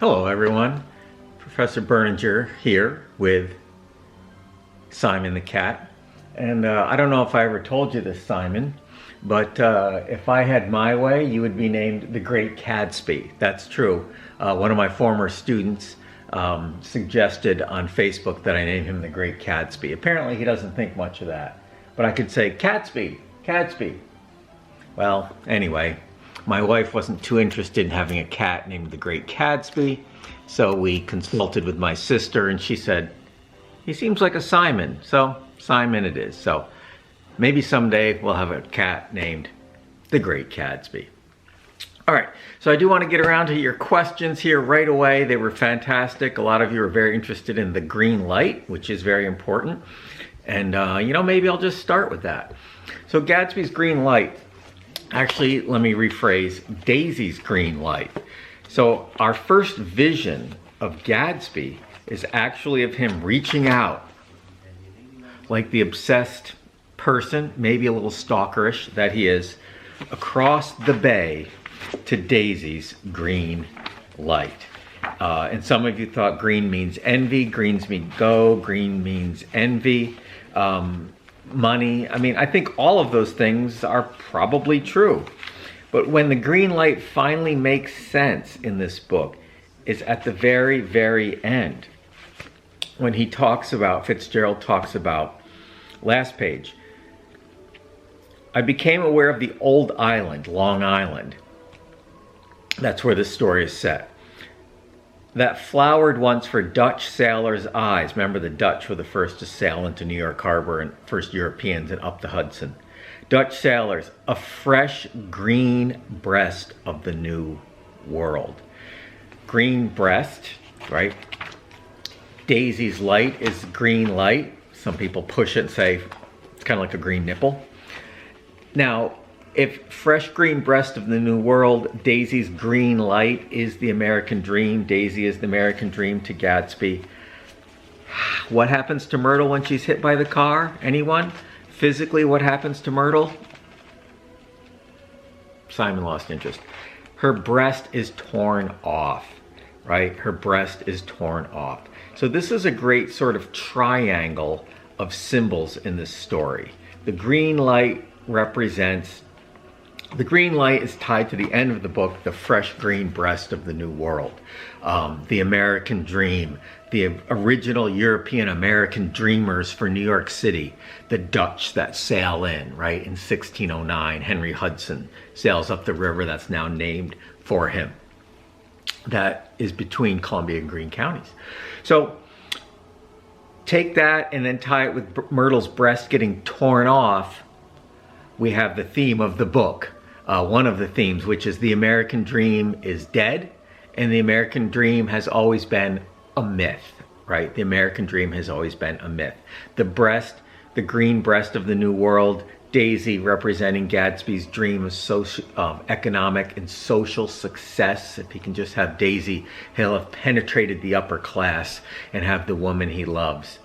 Hello everyone, Professor Berninger here with Simon the cat. And I don't know if I ever told you this, Simon, but if I had my way, you would be named the Great Gatsby. That's true. One of my former students suggested on Facebook that I name him the Great Gatsby. Apparently he doesn't think much of that. But I could say, Gatsby, Gatsby. Well, anyway, my wife wasn't too interested in having a cat named the Great Gatsby, so we consulted with my sister and she said, he seems like a Simon, so Simon it is. So maybe someday we'll have a cat named the Great Gatsby. All right, so I do want to get around to your questions here right away. They were fantastic. A lot of you are very interested in the green light, which is very important. And maybe I'll just start with that. So Gatsby's green light. Actually, let me rephrase, Daisy's green light. So our first vision of Gatsby is actually of him reaching out like the obsessed person, maybe a little stalkerish that he is, across the bay to Daisy's green light. And some of you thought green means envy, greens mean go, green means envy. Money. I mean, I think all of those things are probably true. But when the green light finally makes sense in this book is at the very, very end. When he talks about, Fitzgerald talks about, last page, I became aware of the old island, Long Island. That's where this story is set. That flowered once for Dutch sailors' eyes. Remember, the Dutch were the first to sail into New York Harbor and first Europeans and up the Hudson. Dutch sailors, a fresh green breast of the new world. Green breast, right? Daisy's light is green light. Some people push it and say it's kind of like a green nipple. Now, if fresh green breast of the new world, Daisy's green light is the American dream, Daisy is the American dream to Gatsby, what happens to Myrtle when she's hit by the car? Anyone? Physically, what happens to Myrtle? Simon lost interest. Her breast is torn off, right? Her breast is torn off. So this is a great sort of triangle of symbols in this story. The green light represents, the green light is tied to the end of the book, the fresh green breast of the new world. The American dream, the original European American dreamers for New York City, the Dutch that sail in, right, in 1609. Henry Hudson sails up the river that's now named for him. That is between Columbia and Greene counties. So take that and then tie it with Myrtle's breast getting torn off. We have the theme of the book. One of the themes, which is the American dream is dead, and the American dream has always been a myth, right? The American dream has always been a myth. The breast, the green breast of the new world, Daisy representing Gatsby's dream of economic and social success. If he can just have Daisy, he'll have penetrated the upper class and have the woman he loves.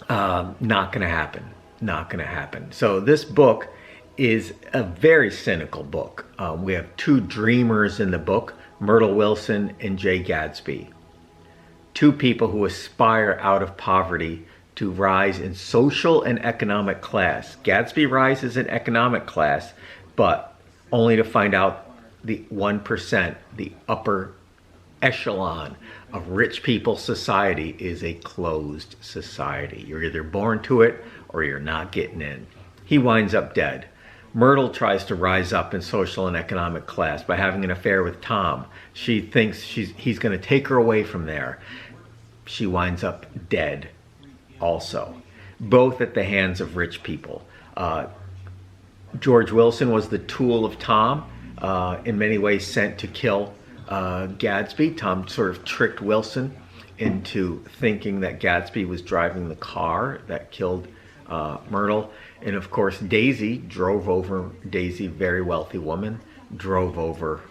Not gonna happen, not gonna happen. So this book is a very cynical book. We have two dreamers in the book, Myrtle Wilson and Jay Gatsby. Two people who aspire out of poverty to rise in social and economic class. Gatsby rises in economic class, but only to find out the 1%, the upper echelon of rich people's society is a closed society. You're either born to it or you're not getting in. He winds up dead. Myrtle tries to rise up in social and economic class by having an affair with Tom. She thinks he's going to take her away from there. She winds up dead also, both at the hands of rich people. George Wilson was the tool of Tom, in many ways sent to kill Gatsby. Tom sort of tricked Wilson into thinking that Gatsby was driving the car that killed Myrtle. And of course, Daisy, very wealthy woman, drove over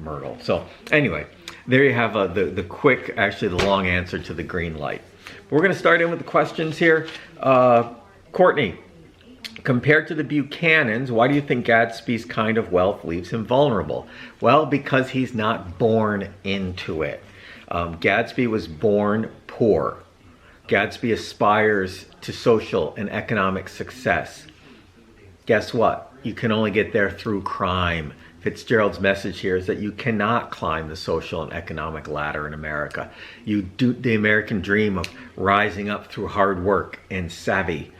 Myrtle. So anyway, there you have the quick, actually the long answer to the green light. We're going to start in with the questions here. Courtney Compared to the Buchanans, why do you think Gatsby's kind of wealth leaves him vulnerable? Well, because he's not born into it. Gatsby was born poor. Gatsby aspires to social and economic success. Guess what? You can only get there through crime. Fitzgerald's message here is that you cannot climb the social and economic ladder in America. You do the American dream of rising up through hard work and savvy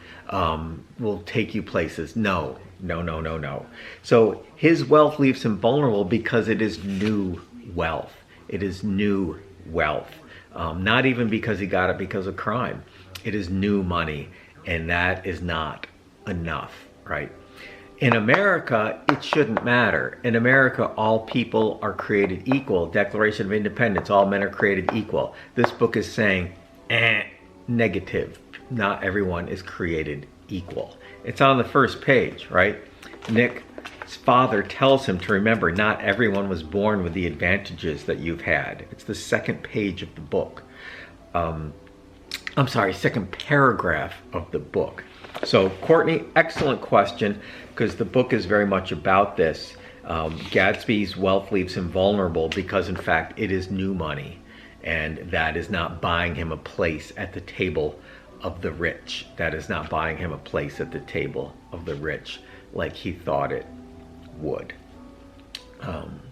will take you places. No, no, no, no, no. So his wealth leaves him vulnerable because it is new wealth. It is new wealth. Not even because he got it because of crime. It is new money, and that is not enough, right? In America, it shouldn't matter. In America, all people are created equal. Declaration of Independence, all men are created equal. This book is saying, negative. Not everyone is created equal. It's on the first page, right? Nick's father tells him to remember not everyone was born with the advantages that you've had. It's the second page of the book. Second paragraph of the book. So, Courtney, excellent question, because the book is very much about this. Gatsby's wealth leaves him vulnerable because, in fact, it is new money, and that is not buying him a place at the table of the rich. That is not buying him a place at the table of the rich like he thought it would.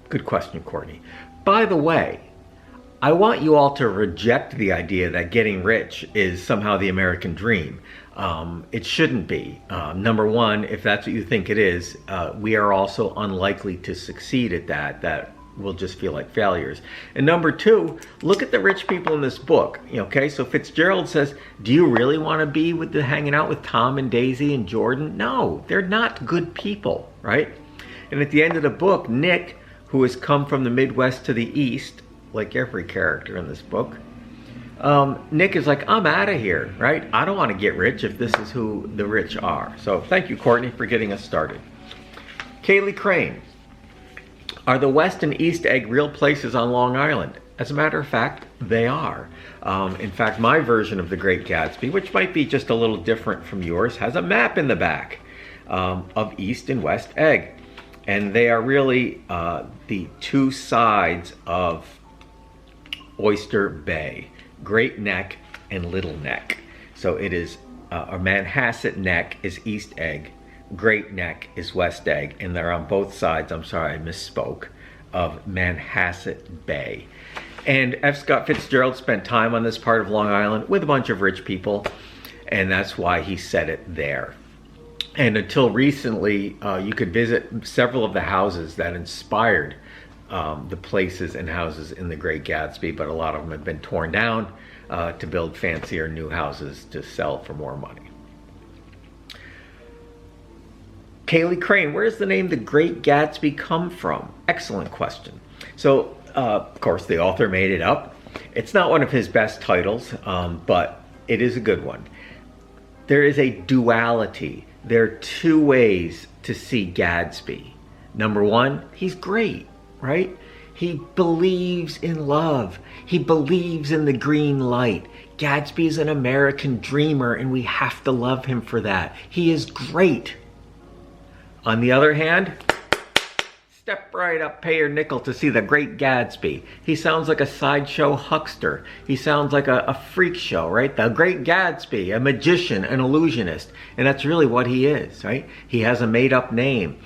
Good question, Courtney. By the way, I want you all to reject the idea that getting rich is somehow the American dream. It shouldn't be. Number one, if that's what you think it is, we are also unlikely to succeed at that. That will just feel like failures. And number two, look at the rich people in this book. Okay, so Fitzgerald says, do you really want to be hanging out with Tom and Daisy and Jordan? No, they're not good people, right? And at the end of the book, Nick, who has come from the Midwest to the East, like every character in this book, Nick is like, I'm out of here, right? I don't want to get rich if this is who the rich are. So thank you, Courtney, for getting us started. Kaylee Crane, are the West and East Egg real places on Long Island? As a matter of fact, they are. In fact, my version of the Great Gatsby, which might be just a little different from yours, has a map in the back of East and West Egg. And they are really the two sides of Oyster Bay, Great Neck and Little Neck. So it is a Manhasset Neck is East Egg, Great Neck is West Egg, and they're on both sides, I'm sorry, I misspoke, of Manhasset Bay. And F. Scott Fitzgerald spent time on this part of Long Island with a bunch of rich people, and that's why he set it there. And until recently, you could visit several of the houses that inspired the places and houses in the Great Gatsby, but a lot of them have been torn down to build fancier new houses to sell for more money. Kaylee Crane, where does the name The Great Gatsby come from? Excellent question. So, of course, the author made it up. It's not one of his best titles, but it is a good one. There is a duality. There are two ways to see Gatsby. Number one, he's great, right? He believes in love. He believes in the green light. Gatsby is an American dreamer, and we have to love him for that. He is great. On the other hand, step right up, pay your nickel to see the Great Gatsby. He sounds like a sideshow huckster. He sounds like a freak show, right? The Great Gatsby, a magician, an illusionist. And that's really what he is, right? He has a made-up name.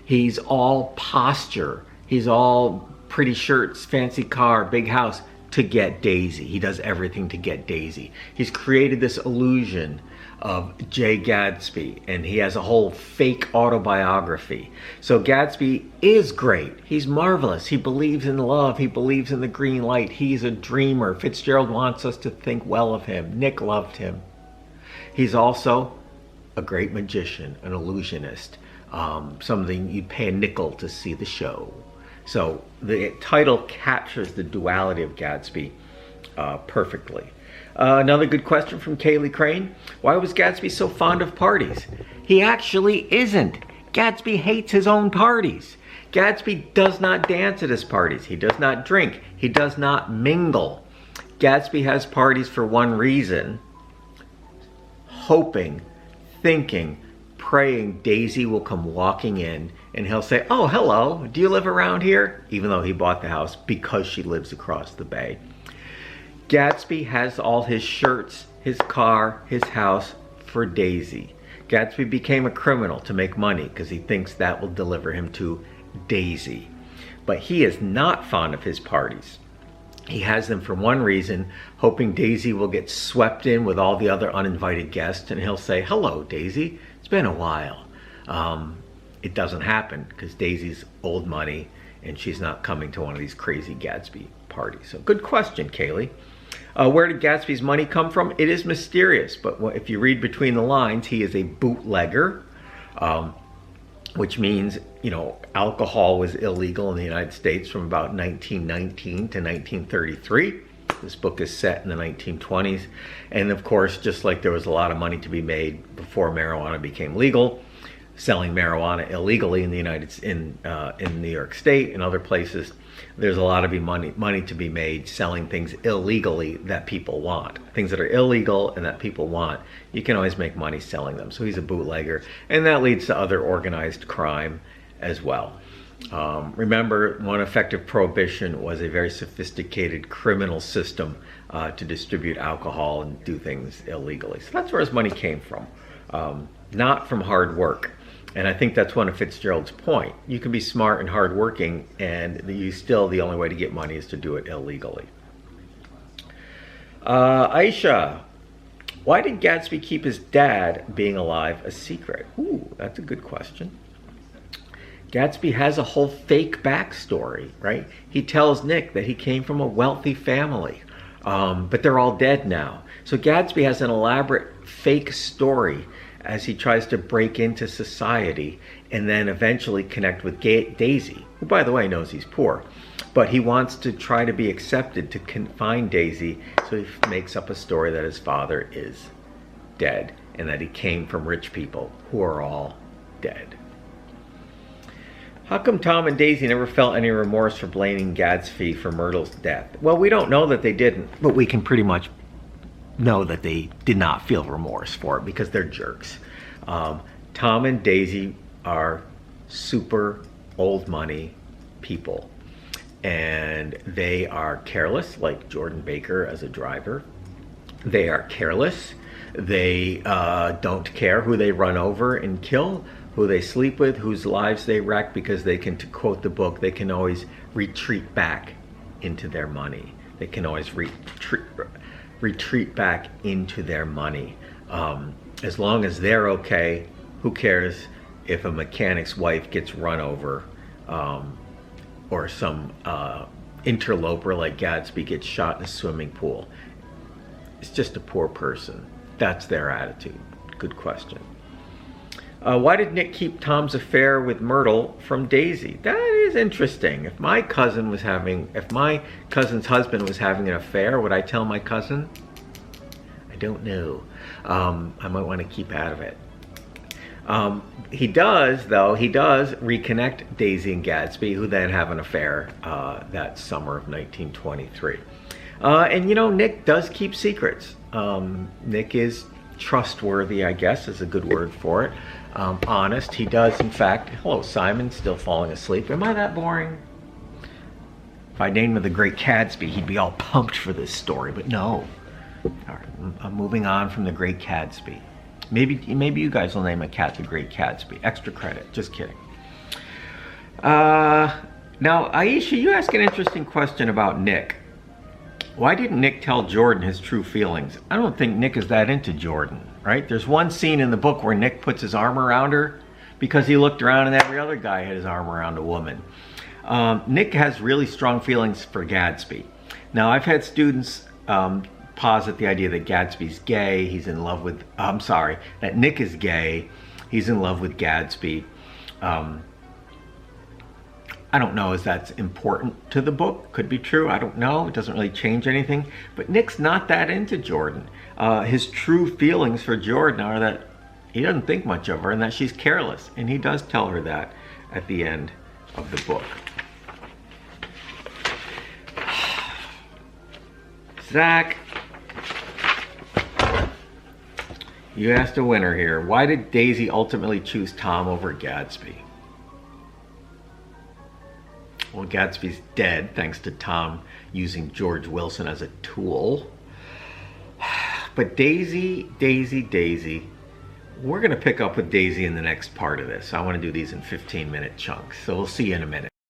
He's all posture. He's all pretty shirts, fancy car, big house to get Daisy. He does everything to get Daisy. He's created this illusion of Jay Gatsby, and he has a whole fake autobiography. So Gatsby is great. He's marvelous. He believes in love. He believes in the green light. He's a dreamer. Fitzgerald wants us to think well of him. Nick loved him. He's also a great magician, an illusionist, something you'd pay a nickel to see the show. So the title captures the duality of Gatsby perfectly. Another good question from Kaylee Crane. Why was Gatsby so fond of parties? He actually isn't. Gatsby hates his own parties. Gatsby does not dance at his parties. He does not drink. He does not mingle. Gatsby has parties for one reason, hoping thinking, praying Daisy will come walking in and he'll say, "Oh, hello, do you live around here?" Even though he bought the house because she lives across the bay. Gatsby has all his shirts, his car, his house for Daisy. Gatsby became a criminal to make money because he thinks that will deliver him to Daisy. But he is not fond of his parties. He has them for one reason, hoping Daisy will get swept in with all the other uninvited guests, and he'll say, "Hello, Daisy. It's been a while." It doesn't happen because Daisy's old money and she's not coming to one of these crazy Gatsby parties. So good question, Kaylee. Where did Gatsby's money come from? It is mysterious, but if you read between the lines, he is a bootlegger, which means, you know, alcohol was illegal in the United States from about 1919 to 1933. This book is set in the 1920s. And of course, just like there was a lot of money to be made before marijuana became legal, selling marijuana illegally in the in New York State and other places, there's a lot of money to be made selling things illegally that people want. Things that are illegal and that people want, you can always make money selling them. So he's a bootlegger, and that leads to other organized crime as well. Remember, one effective prohibition was a very sophisticated criminal system to distribute alcohol and do things illegally. So that's where his money came from, not from hard work. And I think that's one of Fitzgerald's point. You can be smart and hardworking, and the only way to get money is to do it illegally. Aisha, why did Gatsby keep his dad being alive a secret? Ooh, that's a good question. Gatsby has a whole fake backstory, right? He tells Nick that he came from a wealthy family, but they're all dead now. So Gatsby has an elaborate fake story as he tries to break into society and then eventually connect with Daisy, who, by the way, knows he's poor. But he wants to try to be accepted to find Daisy, so he makes up a story that his father is dead and that he came from rich people who are all dead. How come Tom and Daisy never felt any remorse for blaming Gatsby for Myrtle's death? Well, we don't know that they didn't, but we can pretty much know that they did not feel remorse for it because they're jerks. Tom and Daisy are super old money people, and they are careless, like Jordan Baker as a driver. They are careless. They don't care who they run over and kill, who they sleep with, whose lives they wreck, because they can, to quote the book, they can always retreat back into their money. They can always retreat back into their money. As long as they're okay, who cares if a mechanic's wife gets run over, or some interloper like Gatsby gets shot in a swimming pool. It's just a poor person. That's their attitude. Good question. Why did Nick keep Tom's affair with Myrtle from Daisy? That is interesting. If my cousin's husband was having an affair, would I tell my cousin? I don't know. I might want to keep out of it. He does reconnect Daisy and Gatsby, who then have an affair that summer of 1923. And you know, Nick does keep secrets. Nick is trustworthy, I guess is a good word for it. Honest. He does, in fact. Hello, Simon, still falling asleep. Am I that boring? If I named him the Great Gatsby, he'd be all pumped for this story, but no. All right, I'm moving on from the Great Gatsby. Maybe you guys will name a cat the Great Gatsby. Extra credit. Just kidding. Now, Aisha, you ask an interesting question about Nick. Why didn't Nick tell Jordan his true feelings? I don't think Nick is that into Jordan, right? There's one scene in the book where Nick puts his arm around her because he looked around and every other guy had his arm around a woman. Nick has really strong feelings for Gatsby. Now, I've had students posit the idea that Gatsby's gay, that Nick is gay, he's in love with Gatsby. I don't know if that's important to the book. Could be true, I don't know. It doesn't really change anything. But Nick's not that into Jordan. His true feelings for Jordan are that he doesn't think much of her and that she's careless. And he does tell her that at the end of the book. Zach. You asked a winner here. Why did Daisy ultimately choose Tom over Gatsby? Well, Gatsby's dead thanks to Tom using George Wilson as a tool. But Daisy, we're going to pick up with Daisy in the next part of this. I want to do these in 15-minute chunks, so we'll see you in a minute.